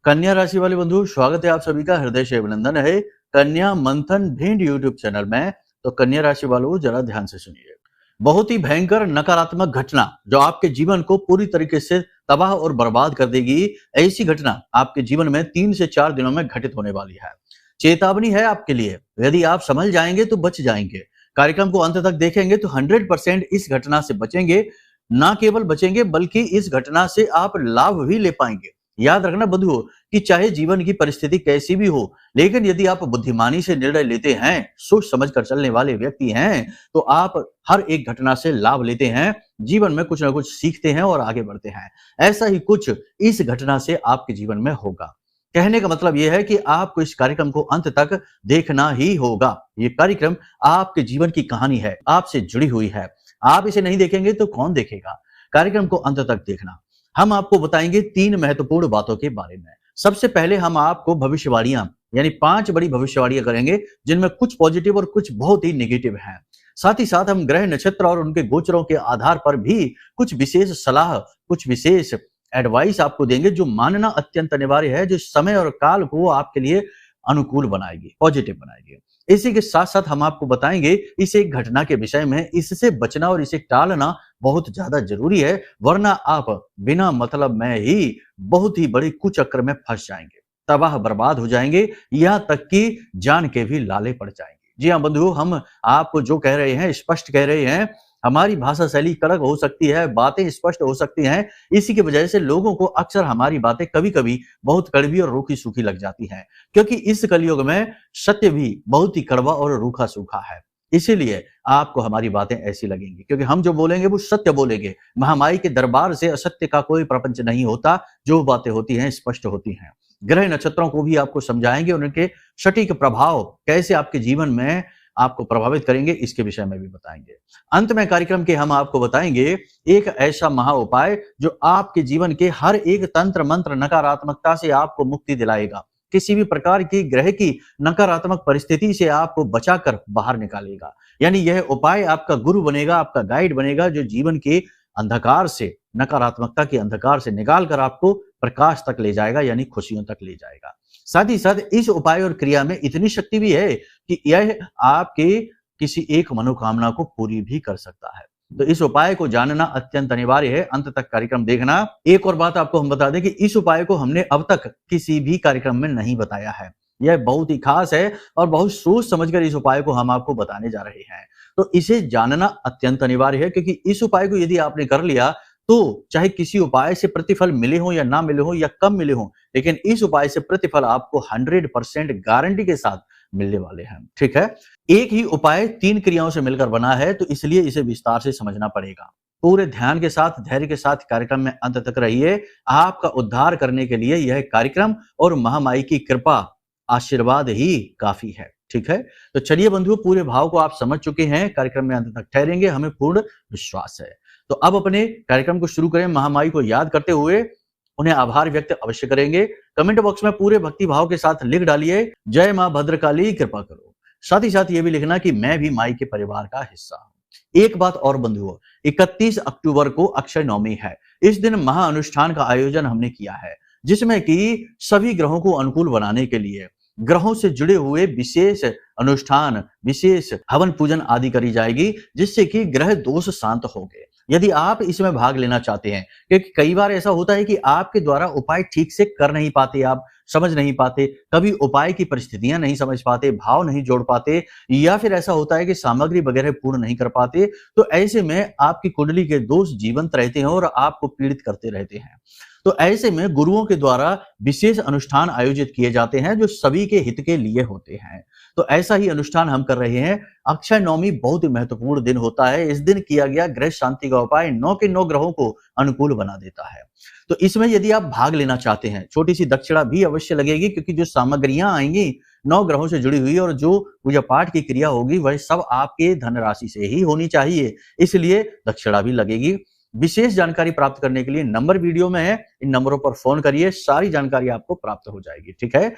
कन्या राशि वाले बंधु, स्वागत है आप सभी का, हृदय से अभिनंदन है कन्या मंथन भिंड यूट्यूब चैनल में। तो कन्या राशि वालों जरा ध्यान से सुनिए। बहुत ही भयंकर नकारात्मक घटना जो आपके जीवन को पूरी तरीके से तबाह और बर्बाद कर देगी, ऐसी घटना आपके जीवन में 3 से 4 दिनों में घटित होने वाली है। चेतावनी है आपके लिए, यदि आप संभल जाएंगे तो बच जाएंगे। कार्यक्रम को अंत तक देखेंगे तो 100% इस घटना से बचेंगे। ना केवल बचेंगे बल्कि इस घटना से आप लाभ भी ले पाएंगे। याद रखना बंधुओं कि चाहे जीवन की परिस्थिति कैसी भी हो, लेकिन यदि आप बुद्धिमानी से निर्णय लेते हैं, सोच समझ कर चलने वाले व्यक्ति हैं, तो आप हर एक घटना से लाभ लेते हैं, जीवन में कुछ ना कुछ सीखते हैं और आगे बढ़ते हैं। ऐसा ही कुछ इस घटना से आपके जीवन में होगा। कहने का मतलब यह है कि आपको इस कार्यक्रम को अंत तक देखना ही होगा। ये कार्यक्रम आपके जीवन की कहानी है, आपसे जुड़ी हुई है। आप इसे नहीं देखेंगे तो कौन देखेगा? कार्यक्रम को अंत तक देखना। हम आपको बताएंगे 3 महत्वपूर्ण बातों के बारे में। सबसे पहले हम आपको भविष्यवाणियां यानी 5 बड़ी भविष्यवाणियां करेंगे, जिनमें कुछ पॉजिटिव और कुछ बहुत ही नेगेटिव हैं। साथ ही साथ हम ग्रह नक्षत्र और उनके गोचरों के आधार पर भी कुछ विशेष सलाह, कुछ विशेष एडवाइस आपको देंगे, जो मानना अत्यंत अनिवार्य है, जो समय और काल को आपके लिए अनुकूल बनाएगी, पॉजिटिव बनाएगी। इसी के साथ साथ हम आपको बताएंगे इस एक घटना के विषय में, इससे बचना और इसे टालना बहुत ज्यादा जरूरी है, वरना आप बिना मतलब में ही बहुत ही बड़े कुचक्र में फंस जाएंगे, तबाह बर्बाद हो जाएंगे, यहाँ तक कि जान के भी लाले पड़ जाएंगे। जी हाँ बंधुओं, हम आपको जो कह रहे हैं स्पष्ट कह रहे हैं। हमारी भाषा शैली कड़क हो सकती है, बातें स्पष्ट हो सकती हैं, इसी की वजह से लोगों को अक्सर हमारी बातें कभी कभी बहुत कड़वी और रूखी सूखी लग जाती हैं, क्योंकि इस कलयुग में सत्य भी बहुत ही कड़वा और रूखा सूखा है। इसीलिए आपको हमारी बातें ऐसी लगेंगी, क्योंकि हम जो बोलेंगे वो सत्य बोलेंगे। महामाई के दरबार से असत्य का कोई प्रपंच नहीं होता, जो बातें होती हैं स्पष्ट होती हैं। ग्रह नक्षत्रों को भी आपको समझाएंगे, उनके सटीक प्रभाव कैसे आपके जीवन में आपको प्रभावित करेंगे, इसके विषय में भी बताएंगे। अंत में कार्यक्रम के हम आपको बताएंगे एक ऐसा महा उपाय जो आपके जीवन के हर एक तंत्र मंत्र नकारात्मकता से आपको मुक्ति दिलाएगा, किसी भी प्रकार की ग्रह की नकारात्मक परिस्थिति से आपको बचाकर बाहर निकालेगा। यानी यह उपाय आपका गुरु बनेगा, आपका गाइड बनेगा, जो जीवन के अंधकार से, नकारात्मकता के अंधकार से निकालकर आपको प्रकाश तक ले जाएगा, यानी खुशियों तक ले जाएगा। साथ ही साथ इस उपाय और क्रिया में इतनी शक्ति भी है कि यह आपके किसी एक मनोकामना को पूरी भी कर सकता है। तो इस उपाय को जानना अत्यंत अनिवार्य है, अंत तक कार्यक्रम देखना। एक और बात आपको हम बता दें कि इस उपाय को हमने अब तक किसी भी कार्यक्रम में नहीं बताया है। यह बहुत ही खास है और बहुत सोच समझकर इस उपाय को हम आपको बताने जा रहे हैं। तो इसे जानना अत्यंत अनिवार्य है, क्योंकि इस उपाय को यदि आपने कर लिया तो चाहे किसी उपाय से प्रतिफल मिले हो या ना मिले हो या कम मिले हो, लेकिन इस उपाय से प्रतिफल आपको 100% गारंटी के साथ मिलने वाले हैं। ठीक है, एक ही उपाय 3 क्रियाओं से मिलकर बना है, तो इसलिए इसे विस्तार से समझना पड़ेगा। पूरे ध्यान के साथ, धैर्य के साथ कार्यक्रम में अंत तक रहिए। आपका उद्धार करने के लिए यह कार्यक्रम और महामाई की कृपा, आशीर्वाद ही काफी है। ठीक है, तो चलिए बंधुओं, पूरे भाव को आप समझ चुके हैं, कार्यक्रम में अंत तक ठहरेंगे, हमें पूर्ण विश्वास है। तो अब अपने कार्यक्रम को शुरू करें। महामाई को याद करते हुए उन्हें आभार व्यक्त अवश्य करेंगे। कमेंट बॉक्स में पूरे भक्ति भाव के साथ लिख डालिए, जय मां भद्रकाली कृपा करो। साथ ही साथ ये भी लिखना कि मैं भी माई के परिवार का हिस्सा हूं। एक बात और बंधुओं, 31 अक्टूबर को अक्षय नवमी है। इस दिन महा अनुष्ठान का आयोजन हमने किया है, जिसमें कि सभी ग्रहों को अनुकूल बनाने के लिए ग्रहों से जुड़े हुए विशेष अनुष्ठान, विशेष हवन पूजन आदि करी जाएगी, जिससे कि ग्रह दोष शांत होंगे। यदि आप इसमें भाग लेना चाहते हैं, क्योंकि कई बार ऐसा होता है कि आपके द्वारा उपाय ठीक से कर नहीं पाते, आप समझ नहीं पाते, कभी उपाय की परिस्थितियां नहीं समझ पाते, भाव नहीं जोड़ पाते, या फिर ऐसा होता है कि सामग्री वगैरह पूर्ण नहीं कर पाते, तो ऐसे में आपकी कुंडली के दोष जीवंत रहते हैं और आपको पीड़ित करते रहते हैं। तो ऐसे में गुरुओं के द्वारा विशेष अनुष्ठान आयोजित किए जाते हैं, जो सभी के हित के लिए होते हैं। तो ऐसा ही अनुष्ठान हम कर रहे हैं। अक्षय नवमी बहुत ही महत्वपूर्ण दिन होता है। इस दिन किया गया ग्रह शांति का उपाय 9 के 9 ग्रहों को अनुकूल बना देता है। तो इसमें यदि आप भाग लेना चाहते हैं, छोटी सी दक्षिणा भी अवश्य लगेगी, क्योंकि जो सामग्रियां आएंगी 9 ग्रहों से जुड़ी हुई और जो पूजा पाठ की क्रिया होगी, वह सब आपके धनराशि से ही होनी चाहिए, इसलिए दक्षिणा भी लगेगी। विशेष जानकारी प्राप्त करने के लिए नंबर वीडियो में है, इन नंबरों पर फोन करिए, सारी जानकारी आपको प्राप्त हो जाएगी। ठीक है,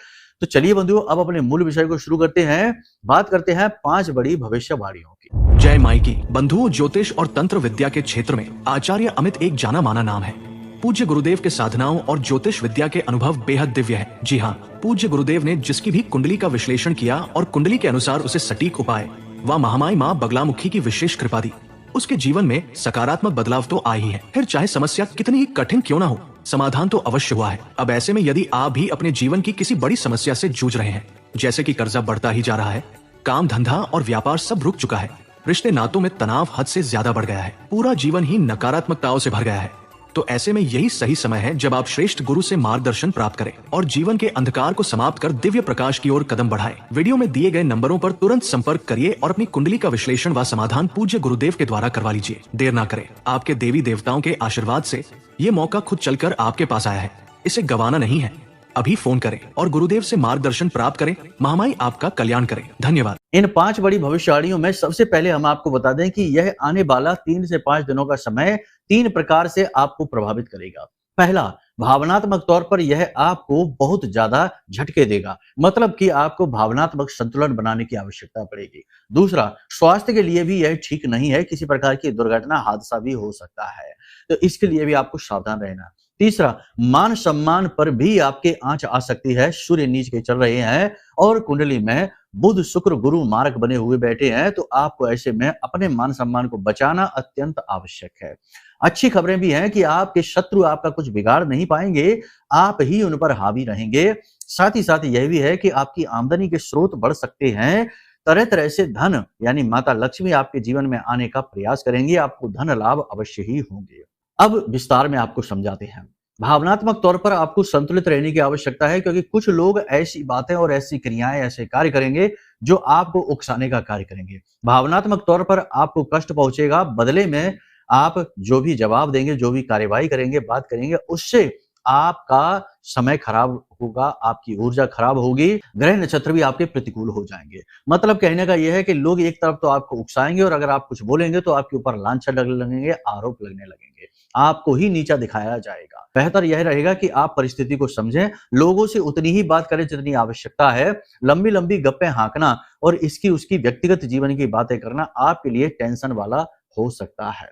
तो चलिए बंधुओं, अब अपने मूल विषय को शुरू करते हैं। बात करते हैं 5 बड़ी भविष्यवाणियों की। जय माई की। बंधुओं, ज्योतिष और तंत्र विद्या के क्षेत्र में आचार्य अमित एक जाना माना नाम है। पूज्य गुरुदेव के साधनाओं और ज्योतिष विद्या के अनुभव बेहद दिव्य है। जी हाँ, पूज्य गुरुदेव ने जिसकी भी कुंडली का विश्लेषण किया और कुंडली के अनुसार उसे सटीक उपाय व महामाई माँ बगलामुखी की विशेष कृपा दी, उसके जीवन में सकारात्मक बदलाव तो आ ही है। फिर चाहे समस्या कितनी ही कठिन क्यों ना हो, समाधान तो अवश्य हुआ है। अब ऐसे में यदि आप भी अपने जीवन की किसी बड़ी समस्या से जूझ रहे हैं, जैसे कि कर्जा बढ़ता ही जा रहा है, काम धंधा और व्यापार सब रुक चुका है, रिश्ते नातों में तनाव हद से ज्यादा बढ़ गया है, पूरा जीवन ही नकारात्मकताओं से भर गया है, तो ऐसे में यही सही समय है जब आप श्रेष्ठ गुरु से मार्गदर्शन प्राप्त करें और जीवन के अंधकार को समाप्त कर दिव्य प्रकाश की ओर कदम बढ़ाएं। वीडियो में दिए गए नंबरों पर तुरंत संपर्क करिए और अपनी कुंडली का विश्लेषण व समाधान पूज्य गुरुदेव के द्वारा करवा लीजिए। देर ना करें, आपके देवी देवताओं के आशीर्वाद से ये मौका खुद चलकर आपके पास आया है, इसे गंवाना नहीं है। अभी फोन करें और गुरुदेव से मार्गदर्शन प्राप्त करें। महामाई आपका कल्याण करें। धन्यवाद। इन 5 बड़ी भविष्यवाणियों में सबसे पहले हम आपको बता दें कि यह आने वाला 3 से 5 दिनों का समय 3 प्रकार से आपको प्रभावित करेगा। पहला, भावनात्मक तौर पर यह आपको बहुत ज्यादा झटके देगा, मतलब कि आपको भावनात्मक संतुलन बनाने की आवश्यकता पड़ेगी। दूसरा, स्वास्थ्य के लिए भी यह ठीक नहीं है, किसी प्रकार की दुर्घटना हादसा भी हो सकता है, तो इसके लिए भी आपको सावधान रहना। तीसरा, मान सम्मान पर भी आपके आंच आ सकती है। सूर्य नीच के चल रहे हैं और कुंडली में बुध शुक्र गुरु मार्ग बने हुए बैठे हैं, तो आपको ऐसे में अपने मान सम्मान को बचाना अत्यंत आवश्यक है। अच्छी खबरें भी हैं कि आपके शत्रु आपका कुछ बिगाड़ नहीं पाएंगे, आप ही उन पर हावी रहेंगे। साथ ही साथ यह भी है कि आपकी आमदनी के स्रोत बढ़ सकते हैं। तरह तरह से धन यानी माता लक्ष्मी आपके जीवन में आने का प्रयास करेंगे, आपको धन लाभ अवश्य ही होंगे। अब विस्तार में आपको समझाते हैं। भावनात्मक तौर पर आपको संतुलित रहने की आवश्यकता है, क्योंकि कुछ लोग ऐसी बातें और ऐसी क्रियाएं, ऐसे कार्य करेंगे जो आपको उकसाने का कार्य करेंगे। भावनात्मक तौर पर आपको कष्ट पहुंचेगा, बदले में आप जो भी जवाब देंगे, जो भी कार्यवाही करेंगे, बात करेंगे, उससे आपका समय खराब होगा, आपकी ऊर्जा खराब होगी, ग्रह नक्षत्र भी आपके प्रतिकूल हो जाएंगे। मतलब कहने का यह है कि लोग एक तरफ तो आपको उकसाएंगे और अगर आप कुछ बोलेंगे तो आपके ऊपर लांछन लगने लगेंगे, आरोप लगने लगेंगे, आपको ही नीचा दिखाया जाएगा। बेहतर यह रहेगा कि आप परिस्थिति को समझें, लोगों से उतनी ही बात करें जितनी आवश्यकता है। लंबी लंबी गप्पे हाँकना और इसकी उसकी व्यक्तिगत जीवन की बातें करना आपके लिए टेंशन वाला हो सकता है।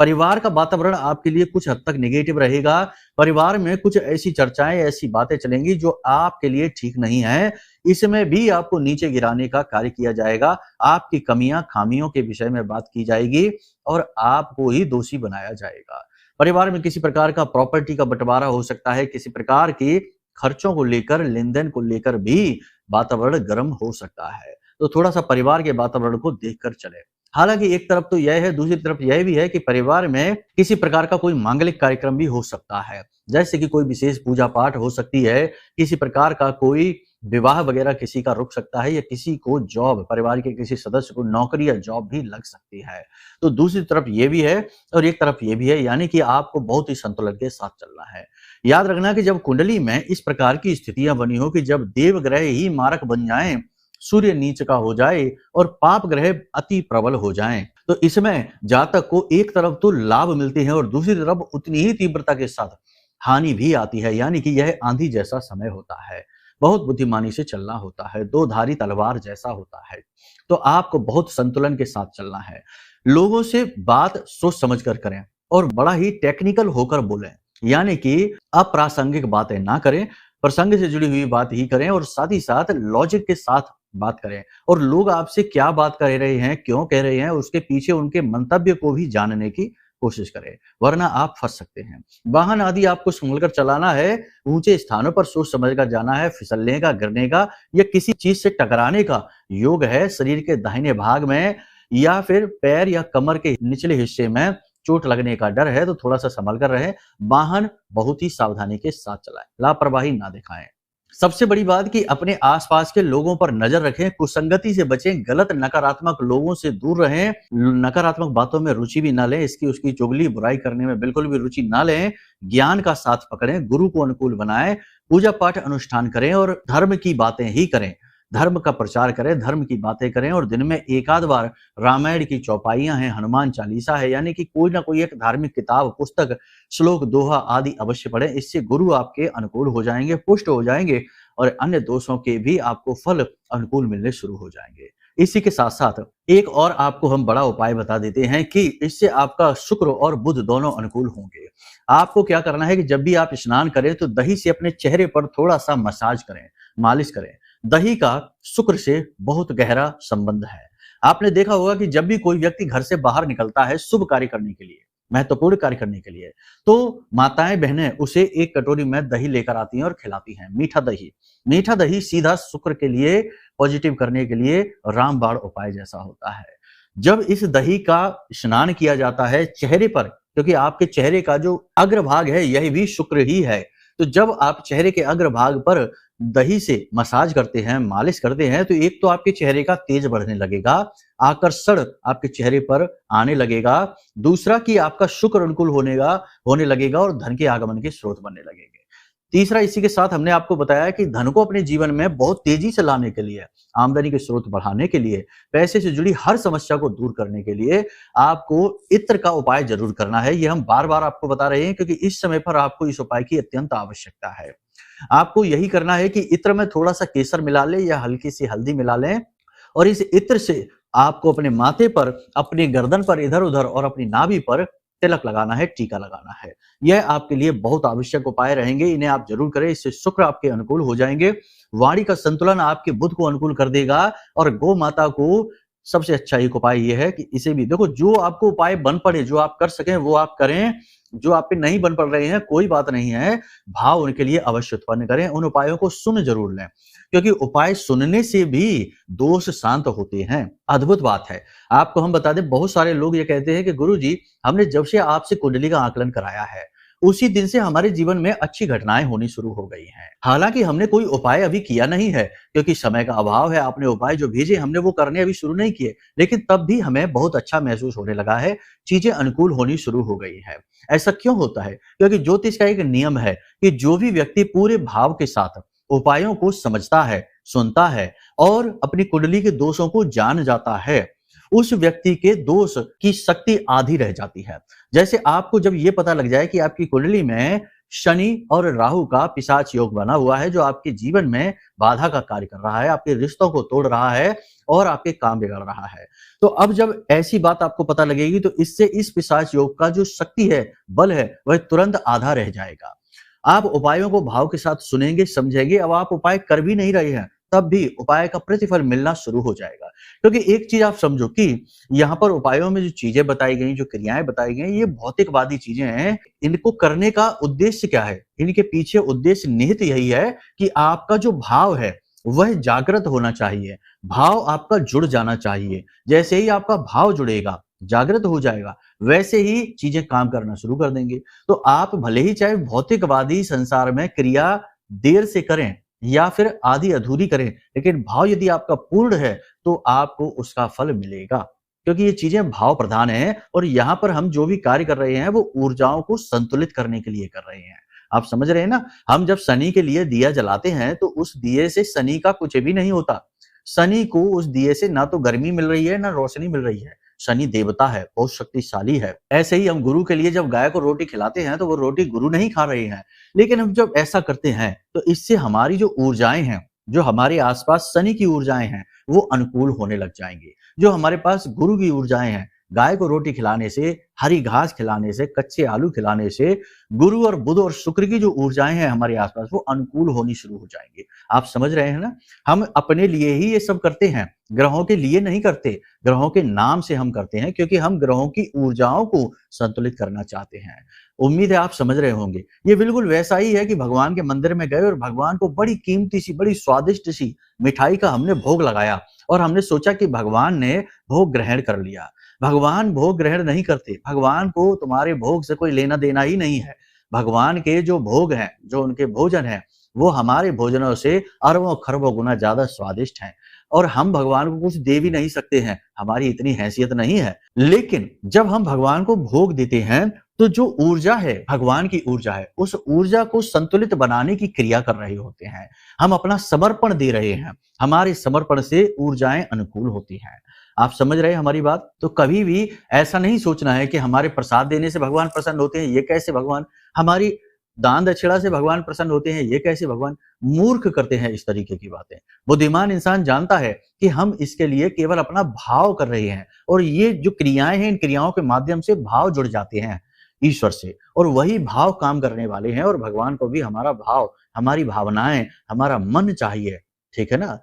परिवार का वातावरण आपके लिए कुछ हद तक नेगेटिव रहेगा। परिवार में कुछ ऐसी चर्चाएं, ऐसी बातें चलेंगी जो आपके लिए ठीक नहीं है। इसमें भी आपको नीचे गिराने का कार्य किया जाएगा, आपकी कमियां खामियों के विषय में बात की जाएगी और आपको ही दोषी बनाया जाएगा। परिवार में किसी प्रकार का प्रॉपर्टी का बंटवारा हो सकता है, किसी प्रकार के खर्चों को लेकर, लेन देन को लेकर भी वातावरण गर्म हो सकता है, तो थोड़ा सा परिवार के वातावरण को देखकर चले। हालांकि एक तरफ तो यह है, दूसरी तरफ यह भी है कि परिवार में किसी प्रकार का कोई मांगलिक कार्यक्रम भी हो सकता है, जैसे कि कोई विशेष पूजा पाठ हो सकती है, किसी प्रकार का कोई विवाह वगैरह किसी का रुक सकता है, या किसी को जॉब, परिवार के किसी सदस्य को नौकरी या जॉब भी लग सकती है। तो दूसरी तरफ ये भी है और एक तरफ ये भी है, यानी कि आपको बहुत ही संतुलन के साथ चलना है। याद रखना कि जब कुंडली में इस प्रकार की स्थितियां बनी हो कि जब देव ग्रह ही मारक बन जाएं, सूर्य नीच का हो जाए और पाप ग्रह अति प्रबल हो जाएं, तो इसमें जातक को एक तरफ तो लाभ मिलते हैं और दूसरी तरफ उतनी ही तीव्रता के साथ हानि भी आती है, यानी कि यह आंधी जैसा समय होता है, बहुत बुद्धिमानी से चलना होता है, दो धारी तलवार जैसा होता है। तो आपको बहुत संतुलन के साथ चलना है। लोगों से बात सोच समझ कर करें और बड़ा ही टेक्निकल होकर बोलें, यानी कि अप्रासंगिक बातें ना करें, प्रसंग से जुड़ी हुई बात ही करें और साथ ही साथ लॉजिक के साथ बात करें। और लोग आपसे क्या बात कह रहे हैं, क्यों कह रहे हैं, उसके पीछे उनके मंतव्य को भी जानने की कोशिश करें, वरना आप फंस सकते हैं। वाहन आदि आपको संभलकर चलाना है, ऊंचे स्थानों पर सोच समझकर जाना है, फिसलने का, गिरने का या किसी चीज से टकराने का योग है। शरीर के दाहिने भाग में या फिर पैर या कमर के निचले हिस्से में चोट लगने का डर है, तो थोड़ा सा संभल कर रहे। वाहन बहुत ही सावधानी के साथ चलाएं, लापरवाही ना दिखाएं। सबसे बड़ी बात कि अपने आसपास के लोगों पर नजर रखें, कुसंगति से बचें, गलत नकारात्मक लोगों से दूर रहें, नकारात्मक बातों में रुचि भी ना लें, इसकी उसकी चुगली बुराई करने में बिल्कुल भी रुचि ना लें। ज्ञान का साथ पकड़ें, गुरु को अनुकूल बनाएं, पूजा पाठ अनुष्ठान करें और धर्म की बातें ही करें, धर्म का प्रचार करें, धर्म की बातें करें और दिन में एक आध बार रामायण की चौपाइयां हैं, हनुमान चालीसा है, यानी कि कोई ना कोई एक धार्मिक किताब, पुस्तक, श्लोक, दोहा आदि अवश्य पढ़ें। इससे गुरु आपके अनुकूल हो जाएंगे, पुष्ट हो जाएंगे और अन्य दोषों के भी आपको फल अनुकूल मिलने शुरू हो जाएंगे। इसी के साथ साथ एक और आपको हम बड़ा उपाय बता देते हैं कि इससे आपका शुक्र और बुध दोनों अनुकूल होंगे। आपको क्या करना है कि जब भी आप स्नान करें तो दही से अपने चेहरे पर थोड़ा सा मसाज करें, मालिश करें। दही का शुक्र से बहुत गहरा संबंध है। आपने देखा होगा कि जब भी कोई व्यक्ति घर से बाहर निकलता है शुभ कार्य करने के लिए, महत्वपूर्ण कार्य करने के लिए, तो माताएं बहनें उसे एक कटोरी में दही लेकर आती हैं और खिलाती हैं, मीठा दही। मीठा दही सीधा शुक्र के लिए, पॉजिटिव करने के लिए रामबाण उपाय जैसा होता है। जब इस दही का स्नान किया जाता है चेहरे पर, क्योंकि आपके चेहरे का जो अग्रभाग है यही भी शुक्र ही है, तो जब आप चेहरे के अग्रभाग पर दही से मसाज करते हैं, मालिश करते हैं, तो एक तो आपके चेहरे का तेज बढ़ने लगेगा, आकर्षण आपके चेहरे पर आने लगेगा। दूसरा कि आपका शुक्र अनुकूल होने लगेगा और धन के आगमन के स्रोत बनने लगेंगे। तीसरा, इसी के साथ हमने आपको बताया कि धन को अपने जीवन में बहुत तेजी से लाने के लिए, आमदनी के स्रोत बढ़ाने के लिए, पैसे से जुड़ी हर समस्या को दूर करने के लिए आपको इत्र का उपाय जरूर करना है। ये हम बार-बार आपको बता रहे हैं क्योंकि इस समय पर आपको इस उपाय की अत्यंत आवश्यकता है। आपको यही करना है कि इत्र में थोड़ा सा केसर मिला लें या हल्की सी हल्दी मिला लें और इस इत्र से आपको अपने माथे पर, अपने गर्दन पर इधर-उधर और अपनी नाभि पर तिलक लगाना है, टीका लगाना है। यह आपके लिए बहुत आवश्यक उपाय रहेंगे, इन्हें आप जरूर करें, इससे शुक्र आपके अनुकूल हो जाएंगे। वाणी का संतुलन आपके बुध को अनुकूल कर देगा और गौ माता को सबसे अच्छा एक उपाय यह है कि इसे भी देखो, जो आपको उपाय बन पड़े, जो आप कर सकें वो आप करें, जो आप पे नहीं बन पड़ रहे हैं कोई बात नहीं है, भाव उनके लिए अवश्य उत्पन्न करें, उन उपायों को सुन जरूर लें, क्योंकि उपाय सुनने से भी दोष शांत होते हैं। अद्भुत बात है। आपको हम बता दें, बहुत सारे लोग ये कहते हैं कि गुरुजी, हमने जब से आपसे कुंडली का आकलन कराया है उसी दिन से हमारे जीवन में अच्छी घटनाएं होनी शुरू हो गई हैं। हालांकि हमने कोई उपाय अभी किया नहीं है क्योंकि समय का अभाव है, आपने उपाय जो भेजे हमने वो करने अभी शुरू नहीं किए, लेकिन तब भी हमें बहुत अच्छा महसूस होने लगा है, चीजें अनुकूल होनी शुरू हो गई है। ऐसा क्यों होता है? क्योंकि ज्योतिष का एक नियम है कि जो भी व्यक्ति पूरे भाव के साथ उपायों को समझता है, सुनता है और अपनी कुंडली के दोषों को जान जाता है, उस व्यक्ति के दोष की शक्ति आधी रह जाती है। जैसे आपको जब ये पता लग जाए कि आपकी कुंडली में शनि और राहु का पिशाच योग बना हुआ है, जो आपके जीवन में बाधा का कार्य कर रहा है, आपके रिश्तों को तोड़ रहा है और आपके काम बिगड़ रहा है, तो अब जब ऐसी बात आपको पता लगेगी तो इससे इस पिशाच योग का जो शक्ति है, बल है, वह तुरंत आधा रह जाएगा। आप उपायों को भाव के साथ सुनेंगे, समझेंगे। अब आप उपाय कर भी नहीं रहे हैं तब भी उपाय का प्रतिफल मिलना शुरू हो जाएगा, क्योंकि एक चीज आप समझो कि यहाँ पर उपायों में जो चीजें बताई गई, जो क्रियाएं बताई गई, ये भौतिकवादी चीजें हैं। इनको करने का उद्देश्य क्या है? इनके पीछे उद्देश्य निहित यही है कि आपका जो भाव है वह जागृत होना चाहिए, भाव आपका जुड़ जाना चाहिए। जैसे ही आपका भाव जुड़ेगा, जागृत हो जाएगा, वैसे ही चीजें काम करना शुरू कर देंगे। तो आप भले ही चाहे भौतिकवादी संसार में क्रिया देर से करें या फिर आधी अधूरी करें, लेकिन भाव यदि आपका पूर्ण है तो आपको उसका फल मिलेगा, क्योंकि ये चीजें भाव प्रधान हैं और यहाँ पर हम जो भी कार्य कर रहे हैं वो ऊर्जाओं को संतुलित करने के लिए कर रहे हैं। आप समझ रहे हैं ना? हम जब शनि के लिए दिया जलाते हैं तो उस दिए से शनि का कुछ भी नहीं होता। शनि को उस दिए से ना तो गर्मी मिल रही है ना रोशनी मिल रही है। शनि देवता है, बहुत शक्तिशाली है। ऐसे ही हम गुरु के लिए जब गाय को रोटी खिलाते हैं तो वो रोटी गुरु नहीं खा रहे हैं, लेकिन हम जब ऐसा करते हैं तो इससे हमारी जो ऊर्जाएं हैं, जो हमारे आसपास शनि की ऊर्जाएं हैं, वो अनुकूल होने लग जाएंगी। जो हमारे पास गुरु की ऊर्जाएं हैं, गाय को रोटी खिलाने से, हरी घास खिलाने से, कच्चे आलू खिलाने से, गुरु और बुध और शुक्र की जो ऊर्जाएं हैं हमारे आसपास, वो अनुकूल होनी शुरू हो जाएंगी। आप समझ रहे हैं ना? हम अपने लिए ही ये सब करते हैं, ग्रहों के लिए नहीं करते। ग्रहों के नाम से हम करते हैं क्योंकि हम ग्रहों की ऊर्जाओं को संतुलित करना चाहते हैं। उम्मीद है आप समझ रहे होंगे। ये बिल्कुल वैसा ही है कि भगवान के मंदिर में गए और भगवान को बड़ी कीमती सी, बड़ी स्वादिष्ट सी मिठाई का हमने भोग लगाया और हमने सोचा कि भगवान ने भोग ग्रहण कर लिया। भगवान भोग ग्रहण नहीं करते। भगवान को तुम्हारे भोग से कोई लेना देना ही नहीं है। भगवान के जो भोग हैं, जो उनके भोजन हैं, वो हमारे भोजनों से अरबों खरबों गुना ज्यादा स्वादिष्ट हैं और हम भगवान को कुछ दे भी नहीं सकते हैं, हमारी इतनी हैसियत नहीं है। लेकिन जब हम भगवान को भोग देते हैं तो जो ऊर्जा है, भगवान की ऊर्जा है, उस ऊर्जा को संतुलित बनाने की क्रिया कर रहे होते हैं। हम अपना समर्पण दे रहे हैं, हमारे समर्पण से ऊर्जाएं अनुकूल होती हैं। आप समझ रहे हैं हमारी बात? तो कभी भी ऐसा नहीं सोचना है कि हमारे प्रसाद देने से भगवान प्रसन्न होते हैं। ये कैसे भगवान? हमारी दान दक्षिणा से भगवान प्रसन्न होते हैं, ये कैसे भगवान? मूर्ख करते हैं इस तरीके की बातें। बुद्धिमान इंसान जानता है कि हम इसके लिए केवल अपना भाव कर रहे हैं और ये जो क्रियाएं हैं, इन क्रियाओं के माध्यम से भाव जुड़ जाते हैं ईश्वर से और वही भाव काम करने वाले हैं और भगवान को भी हमारा भाव, हमारी भावनाएं, हमारा मन चाहिए। ठीक है ना?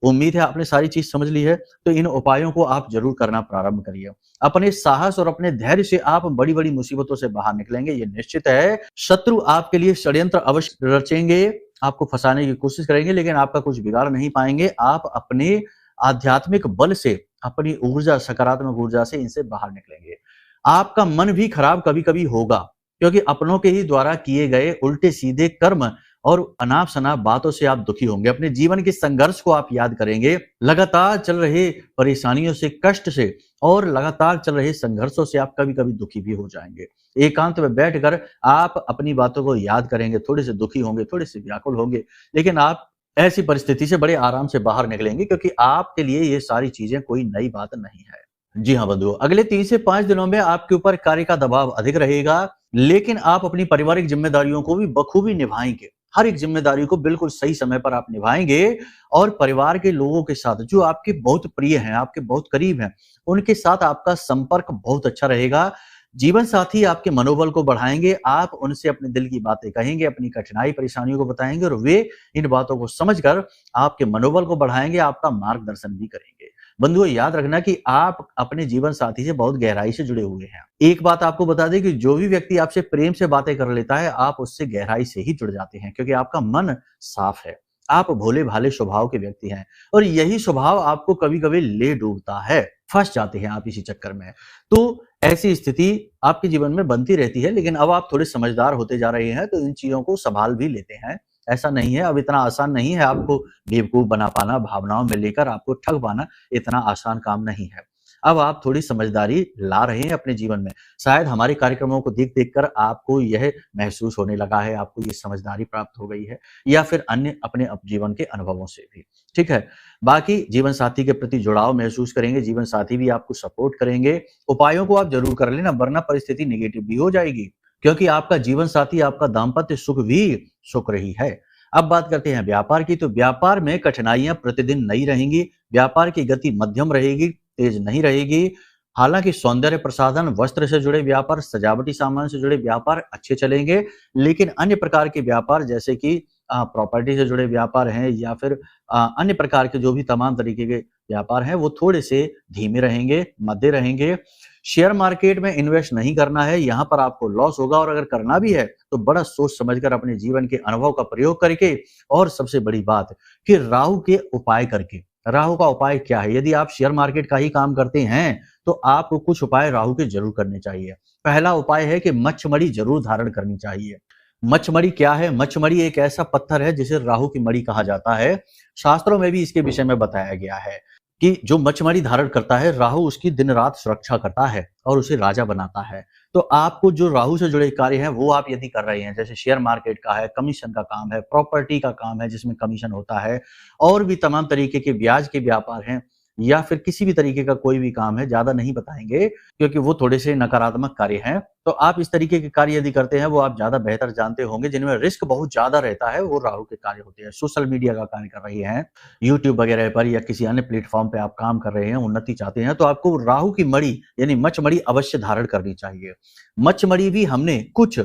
उम्मीद है आपने सारी चीज समझ ली है। तो इन उपायों को आप जरूर करना प्रारंभ करिए। अपने साहस और अपने धैर्य से आप बड़ी-बड़ी मुसीबतों से बाहर निकलेंगे, ये निश्चित है। शत्रु आपके लिए षड्यंत्र अवश्य रचेंगे, आपको फंसाने की कोशिश करेंगे, लेकिन आपका कुछ बिगाड़ नहीं पाएंगे। आप अपने आध्यात्मिक बल से, अपनी ऊर्जा, सकारात्मक ऊर्जा से इनसे बाहर निकलेंगे। आपका मन भी खराब कभी-कभी होगा, क्योंकि अपनों के ही द्वारा किए गए उल्टे-सीधे कर्म और अनाप-शनाप बातों से आप दुखी होंगे। अपने जीवन के संघर्ष को आप याद करेंगे, लगातार चल रहे परेशानियों से, कष्ट से और लगातार चल रहे संघर्षों से आप कभी-कभी दुखी भी हो जाएंगे। एकांत में बैठकर आप अपनी बातों को याद करेंगे, थोड़े से दुखी होंगे, थोड़े से व्याकुल होंगे, लेकिन आप ऐसी परिस्थिति से बड़े आराम से बाहर निकलेंगे, क्योंकि आपके लिए ये सारी चीजें कोई नई बात नहीं है। जी हाँ बंधुओं, अगले 3 से 5 दिनों में आपके ऊपर कार्य का दबाव अधिक रहेगा, लेकिन आप अपनी पारिवारिक जिम्मेदारियों को भी बखूबी निभाएंगे। हर एक जिम्मेदारी को बिल्कुल सही समय पर आप निभाएंगे और परिवार के लोगों के साथ, जो आपके बहुत प्रिय हैं, आपके बहुत करीब हैं, उनके साथ आपका संपर्क बहुत अच्छा रहेगा। जीवन साथी आपके मनोबल को बढ़ाएंगे, आप उनसे अपने दिल की बातें कहेंगे, अपनी कठिनाई परेशानियों को बताएंगे और वे इन बातों को समझकर आपके मनोबल को बढ़ाएंगे, आपका मार्गदर्शन भी करेंगे। बंधुओं, याद रखना कि आप अपने जीवन साथी से बहुत गहराई से जुड़े हुए हैं। एक बात आपको बता दें कि जो भी व्यक्ति आपसे प्रेम से बातें कर लेता है, आप उससे गहराई से ही जुड़ जाते हैं, क्योंकि आपका मन साफ है। आप भोले भाले स्वभाव के व्यक्ति हैं और यही स्वभाव आपको कभी-कभी ले डूबता है, फंस जाते हैं आप इसी चक्कर में। तो ऐसी स्थिति आपके जीवन में बनती रहती है, लेकिन अब आप थोड़े समझदार होते जा रहे हैं, तो इन चीजों को संभाल भी लेते हैं। ऐसा नहीं है, अब इतना आसान नहीं है आपको बेवकूफ बना पाना, भावनाओं में लेकर आपको ठग पाना इतना आसान काम नहीं है। अब आप थोड़ी समझदारी ला रहे हैं अपने जीवन में। शायद हमारे कार्यक्रमों को देख-देख कर आपको यह महसूस होने लगा है, आपको ये समझदारी प्राप्त हो गई है, या फिर अन्य अपने जीवन के अनुभवों से भी। ठीक है? बाकी जीवन साथी के प्रति जुड़ाव महसूस करेंगे, जीवन साथी भी आपको सपोर्ट करेंगे। उपायों को आप जरूर कर लेना, वरना परिस्थिति नेगेटिव भी हो जाएगी, क्योंकि आपका जीवन साथी, आपका दाम्पत्य सुख भी सुख रही है। अब बात करते हैं व्यापार की। तो व्यापार में कठिनाइयां प्रतिदिन नई रहेंगी, व्यापार की गति मध्यम रहेगी, तेज नहीं रहेगी। हालांकि सौंदर्य प्रसाधन, वस्त्र से जुड़े व्यापार, सजावटी सामान से जुड़े व्यापार अच्छे चलेंगे, लेकिन अन्य प्रकार के व्यापार जैसे कि प्रॉपर्टी से जुड़े व्यापार हैं या फिर अन्य प्रकार के जो भी तमाम तरीके के व्यापार हैं, वो थोड़े से धीमे रहेंगे, मध्य रहेंगे। शेयर मार्केट में इन्वेस्ट नहीं करना है, यहाँ पर आपको लॉस होगा, और अगर करना भी है तो बड़ा सोच समझकर अपने जीवन के अनुभव का प्रयोग करके, और सबसे बड़ी बात कि राहु के उपाय करके। राहु का उपाय क्या है? यदि आप शेयर मार्केट का ही काम करते हैं तो आपको कुछ उपाय राहु के जरूर करने चाहिए। पहला उपाय है कि मच्छमणि जरूर धारण करनी चाहिए। मच्छमणि क्या है? मच्छमणि एक ऐसा पत्थर है जिसे राहु की मणि कहा जाता है। शास्त्रों में भी इसके विषय में बताया गया है कि जो मच्छमणि धारण करता है, राहु उसकी दिन रात सुरक्षा करता है और उसे राजा बनाता है। तो आपको जो राहु से जुड़े कार्य हैं वो आप यदि कर रहे हैं, जैसे शेयर मार्केट का है, कमीशन का काम है, प्रॉपर्टी का काम है जिसमें कमीशन होता है, और भी तमाम तरीके के ब्याज के व्यापार हैं, या फिर किसी भी तरीके का कोई भी काम है, ज्यादा नहीं बताएंगे क्योंकि वो थोड़े से नकारात्मक कार्य हैं। तो आप इस तरीके के कार्य यदि करते हैं, वो आप ज्यादा बेहतर जानते होंगे, जिनमें रिस्क बहुत ज्यादा रहता है, वो राहु के कार्य होते हैं। सोशल मीडिया का कार्य कर रहे हैं, यूट्यूब वगैरह पर या किसी अन्य प्लेटफॉर्म पे आप काम कर रहे हैं, उन्नति चाहते हैं, तो आपको राहु की मणि यानी मच्छमणि अवश्य धारण करनी चाहिए। मच्छमणि भी हमने कुछ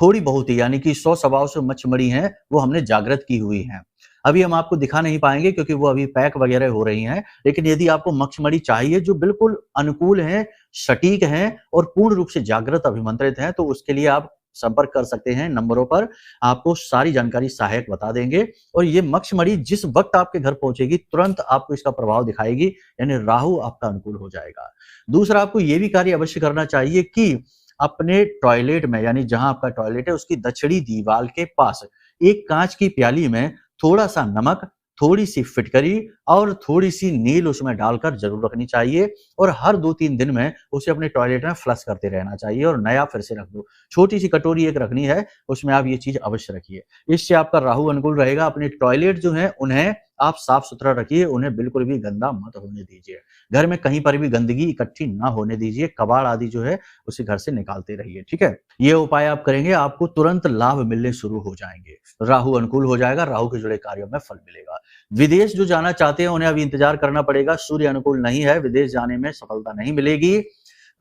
थोड़ी बहुत ही, यानी कि 100 सवाओं से मच्छमणि हैं, वो हमने जागृत की हुई हैं। अभी हम आपको दिखा नहीं पाएंगे क्योंकि वो अभी पैक वगैरह हो रही हैं, लेकिन यदि आपको मच्छमणि चाहिए जो बिल्कुल अनुकूल हैं, सटीक हैं और पूर्ण रूप से जागृत अभिमंत्रित हैं, तो उसके लिए आप संपर्क कर सकते हैं नंबरों पर। आपको सारी जानकारी सहायक बता देंगे, और ये मच्छमणि जिस वक्त आपके घर पहुंचेगी, तुरंत आपको इसका प्रभाव दिखाएगी, यानी राहु आपका अनुकूल हो जाएगा। दूसरा, आपको ये भी कार्य अवश्य करना चाहिए कि अपने टॉयलेट में, यानी जहां आपका टॉयलेट है उसकी दक्षिणी दीवार के पास एक कांच की प्याली में थोड़ा सा नमक, थोड़ी सी फिटकरी और थोड़ी सी नील उसमें डालकर जरूर रखनी चाहिए, और हर 2-3 दिन में उसे अपने टॉयलेट में फ्लश करते रहना चाहिए और नया फिर से रख दो। छोटी सी कटोरी एक रखनी है, उसमें आप ये चीज अवश्य रखिए। इससे आपका राहु अनुकूल रहेगा। अपने टॉयलेट जो है उन्हें आप साफ सुथरा रखिए, उन्हें बिल्कुल भी गंदा मत होने दीजिए। घर में कहीं पर भी गंदगी इकट्ठी ना होने दीजिए, कबाड़ आदि जो है उसे घर से निकालते रहिए, ठीक है। ये उपाय आप करेंगे, आपको तुरंत लाभ मिलने शुरू हो जाएंगे। राहु अनुकूल हो जाएगा, राहु के जुड़े कार्यों में फल मिलेगा। विदेश जो जाना चाहते हैं उन्हें अभी इंतजार करना पड़ेगा, सूर्य अनुकूल नहीं है, विदेश जाने में सफलता नहीं मिलेगी,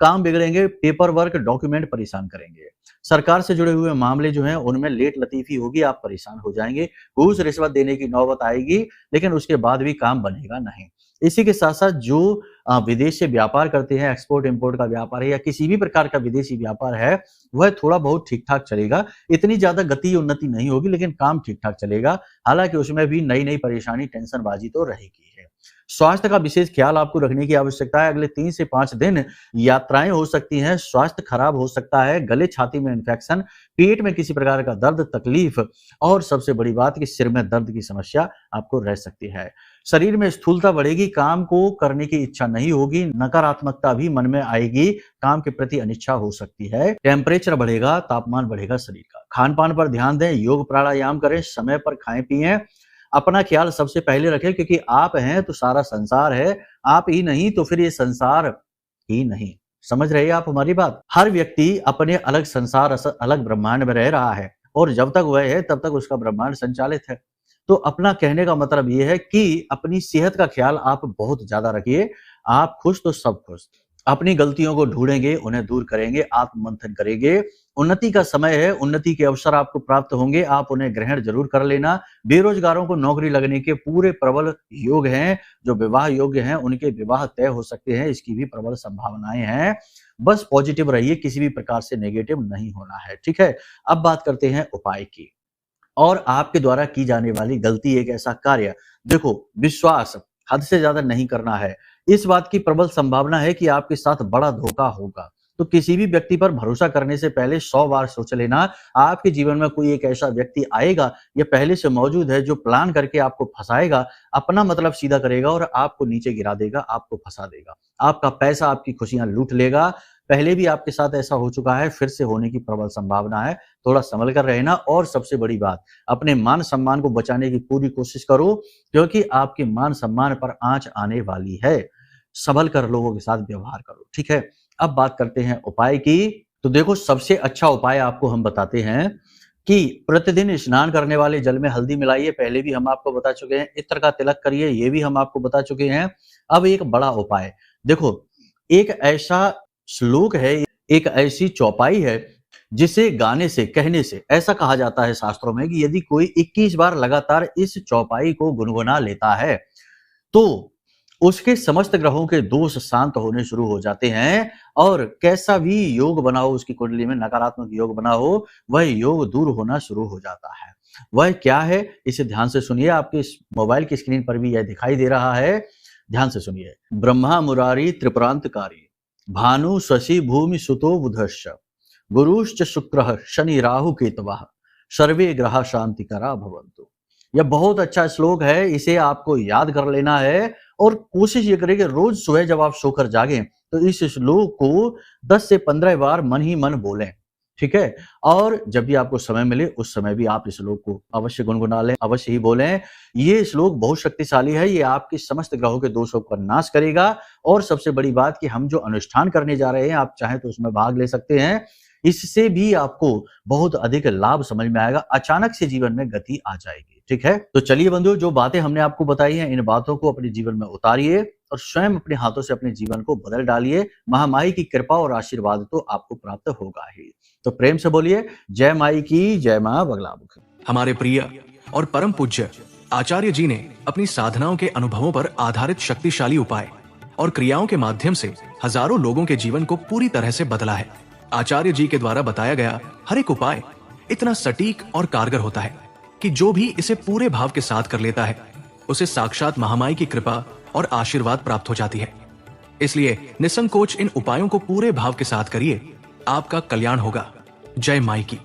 काम बिगड़ेंगे, पेपर वर्क डॉक्यूमेंट परेशान करेंगे। सरकार से जुड़े हुए मामले जो हैं उनमें लेट लतीफी होगी, आप परेशान हो जाएंगे, घूस रिश्वत देने की नौबत आएगी, लेकिन उसके बाद भी काम बनेगा नहीं। इसी के साथ साथ जो विदेश से व्यापार करते हैं, एक्सपोर्ट इंपोर्ट का व्यापार है या किसी भी प्रकार का विदेशी व्यापार है, वह थोड़ा बहुत ठीक ठाक चलेगा। इतनी ज्यादा गति उन्नति नहीं होगी, लेकिन काम ठीक ठाक चलेगा। हालांकि उसमें भी नई नई परेशानी, टेंशनबाजी तो रहेगी है। स्वास्थ्य का विशेष ख्याल आपको रखने की आवश्यकता है। अगले 3 से 5 दिन यात्राएं हो सकती हैं, स्वास्थ्य खराब हो सकता है, गले छाती में इन्फेक्शन, पेट में किसी प्रकार का दर्द, तकलीफ और सबसे बड़ी बात कि सिर में दर्द की समस्या आपको रह सकती है। शरीर में स्थूलता बढ़ेगी, काम को करने की इच्छा नहीं होगी, नकारात्मकता भी मन में आएगी, काम के प्रति अनिच्छा हो सकती है, टेम्परेचर बढ़ेगा, तापमान बढ़ेगा शरीर का। खान पान पर ध्यान दें, योग प्राणायाम करें, समय पर खाएं पिएं, अपना ख्याल सबसे पहले रखें, क्योंकि आप हैं तो सारा संसार है, आप ही नहीं तो फिर ये संसार ही नहीं। समझ रहे हैं आप हमारी बात? हर व्यक्ति अपने अलग संसार, अलग ब्रह्मांड में रह रहा है और जब तक वह है तब तक उसका ब्रह्मांड संचालित है। तो अपना कहने का मतलब ये है कि अपनी सेहत का ख्याल आप बहुत ज्यादा रखिए। आप खुश तो सब खुश। अपनी गलतियों को ढूंढेंगे, उन्हें दूर करेंगे, आत्ममंथन करेंगे। उन्नति का समय है, उन्नति के अवसर आपको प्राप्त होंगे, आप उन्हें ग्रहण जरूर कर लेना। बेरोजगारों को नौकरी लगने के पूरे प्रबल योग हैं। जो विवाह योग्य हैं उनके विवाह तय हो सकते हैं, इसकी भी प्रबल संभावनाएं हैं। बस पॉजिटिव रहिए, किसी भी प्रकार से नेगेटिव नहीं होना है, ठीक है। अब बात करते हैं उपाय की। और आपके द्वारा की जाने वाली गलती, एक ऐसा कार्य, देखो विश्वास हद से ज्यादा नहीं करना है। इस बात की प्रबल संभावना है कि आपके साथ बड़ा धोखा होगा, तो किसी भी व्यक्ति पर भरोसा करने से पहले 100 बार सोच लेना। आपके जीवन में कोई एक ऐसा व्यक्ति आएगा या पहले से मौजूद है जो प्लान करके आपको फंसाएगा, अपना मतलब सीधा करेगा और आपको नीचे गिरा देगा, आपको फंसा देगा, आपका पैसा, आपकी खुशियां लूट लेगा। पहले भी आपके साथ ऐसा हो चुका है, फिर से होने की प्रबल संभावना है। थोड़ा संभल कर रहना। और सबसे बड़ी बात, अपने मान सम्मान को बचाने की पूरी कोशिश करो, क्योंकि आपके मान सम्मान पर आंच आने वाली है। संभल कर लोगों के साथ व्यवहार करो, ठीक है। अब बात करते हैं उपाय की। तो देखो, सबसे अच्छा उपाय आपको हम बताते हैं कि प्रतिदिन स्नान करने वाले जल में हल्दी मिलाइए। पहले भी हम आपको बता चुके हैं। इत्र का तिलक करिए, ये भी हम आपको बता चुके हैं। अब एक बड़ा उपाय देखो, एक ऐसा श्लोक है, एक ऐसी चौपाई है जिसे गाने से, कहने से, ऐसा कहा जाता है शास्त्रों में कि यदि कोई 21 बार लगातार इस चौपाई को गुनगुना लेता है तो उसके समस्त ग्रहों के दोष शांत होने शुरू हो जाते हैं। और कैसा भी योग बना हो उसकी कुंडली में, नकारात्मक योग बना हो, वह योग दूर होना शुरू हो जाता है। वह क्या है, इसे ध्यान से सुनिए। आपके मोबाइल की स्क्रीन पर भी यह दिखाई दे रहा है, ध्यान से सुनिए। ब्रह्मा मुरारी त्रिपुरांतकारी, भानु शशि भूमि सुतो बुधश्च, गुरुश्च शुक्रः शनि राहु केतवः, सर्वे ग्रह शांतिकरा भवन्तु। यह बहुत अच्छा श्लोक है, इसे आपको याद कर लेना है और कोशिश ये करें कि रोज सुबह जब आप सोकर जागें तो इस श्लोक को 10 से 15 बार मन ही मन बोलें, ठीक है। और जब भी आपको समय मिले उस समय भी आप इस श्लोक को अवश्य गुनगुना लें, अवश्य ही बोलें। ये श्लोक बहुत शक्तिशाली है, ये आपके समस्त ग्रहों के दोषों का नाश करेगा। और सबसे बड़ी बात कि हम जो अनुष्ठान करने जा रहे हैं, आप चाहें तो उसमें भाग ले सकते हैं। इससे भी आपको बहुत अधिक लाभ समझ में आएगा, अचानक से जीवन में गति आ जाएगी, ठीक है। तो चलिए बंधुओं, जो बातें हमने आपको बताई हैं, इन बातों को अपने जीवन में उतारिए और स्वयं अपने हाथों से अपने जीवन को बदल डालिए। महामाई की कृपा और आशीर्वाद तो आपको प्राप्त होगा ही। तो प्रेम से बोलिए, जय माई की, जय मां बगलामुखी। हमारे प्रिय और परम पूज्य आचार्य जी ने अपनी साधनाओं के अनुभवों पर आधारित शक्तिशाली उपाय और क्रियाओं के माध्यम से हजारों लोगों के जीवन को पूरी तरह से बदला है। आचार्य जी के द्वारा बताया गया हर एक उपाय इतना सटीक और कारगर होता है कि जो भी इसे पूरे भाव के साथ कर लेता है, उसे साक्षात महामाई की कृपा और आशीर्वाद प्राप्त हो जाती है। इसलिए निसंकोच इन उपायों को पूरे भाव के साथ करिए, आपका कल्याण होगा। जय माई की।